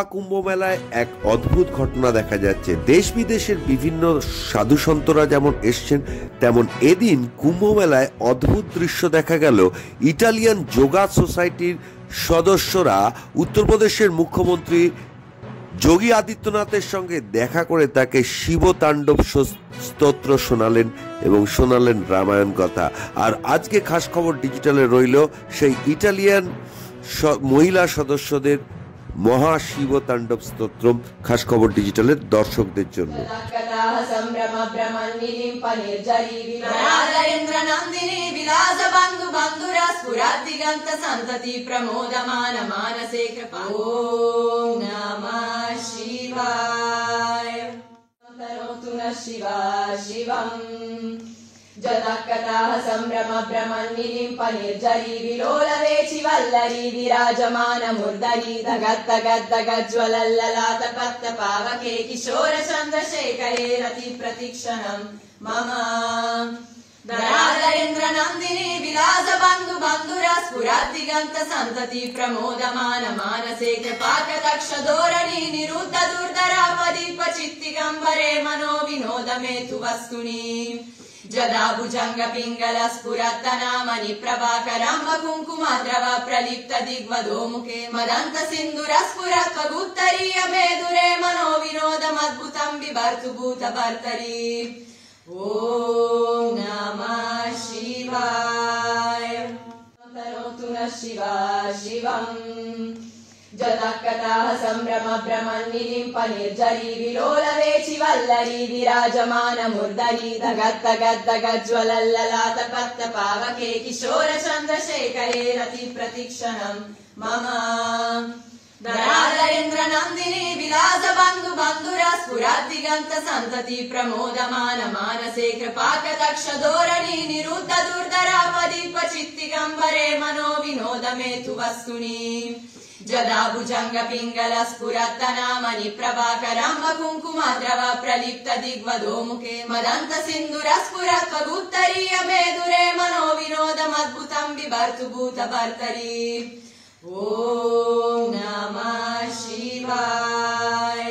মহাকুম্ভ মেলায় এক অদ্ভুত ঘটনা দেখা যাচ্ছে। দেশ বিদেশের বিভিন্ন সাধু সন্তরা যেমন এসছেন, তেমন এদিন কুম্ভ মেলায় অদ্ভুত দৃশ্য দেখা গেল। ইটালিয়ান যোগা সোসাইটির সদস্যরা উত্তরপ্রদেশের মুখ্যমন্ত্রী যোগী আদিত্যনাথের সঙ্গে দেখা করে তাকে শিব তাণ্ডব স্তোত্র শোনালেন এবং শোনালেন রামায়ণ কথা। আর আজকে খাস খবর ডিজিটালে রইল সেই ইটালিয়ান মহিলা সদস্যদের মহা শিব তাণ্ডব স্তোত্র, খাস খবর ডিজিটালের দর্শকদের জন্য। जतकताः सम्भ्रम भ्रमन्निलिं पनिर्जरी विलोलवेचि वल्लरी विराजमान मुर्दरी धगद्धगद्धगज्ज्वलल्ललाट पत्तपावके किशोर चन्द्रशेखरे रति प्रतीक्षणं मम धराधरेन्द्र नन्दिनी विलास बन्धु बन्धुरा स्फुरद्दिगन्त सन्तति प्रमोदमान मानसे कृपाकटक्ष धोरणी निरुद्ध दुर्धरापदीप चित्तिगम्बरे मनो विनोदमेतु वस्तुनि जदा भुजंग पिंगल स्फुरत्तनामनि प्रभाकरं कुङ्कुमद्रव प्रलिप्त दिग्वधो मुखे मदन्त सिन्धुर स्फुरत्वगुत्तरीय मेदुरे मनो विनोदमद्भुतं बिभर्तु भूतभर्तरी। ॐ नमः शिवाय। तनोतु नः शिवा शिवम् जतकताः सम्भ्रम भ्रमन्निलिं पनिर्जरी विलोलवेचि वल्लरी विराजमान मुर्दरी धगद्धगद्धगज्ज्वलल्ललाट पत्तपावके किशोर चन्द्रशेखरे रति प्रतीक्षणं मम धराधरेन्द्र नन्दिनी विलास बन्धु बन्धुरा स्फुरद्दिगन्त सन्तति प्रमोदमान मानसे कृपाकटक्ष धोरणी निरुद्ध दुर्धरापदीप चित्तिगम्बरे मनो विनोदमेतु वस्तुनि जदा भुजंग पिंगल स्फुरत्तनामनि प्रभाकरं कुङ्कुमद्रव प्रलिप्त दिग्वधो मुखे मदन्त सिन्धुर स्फुरत्वगुत्तरीय मेदुरे मनो विनोदमद्भुतं बिभर्तु भूतभर्तरी। ॐ नमः शिवाय।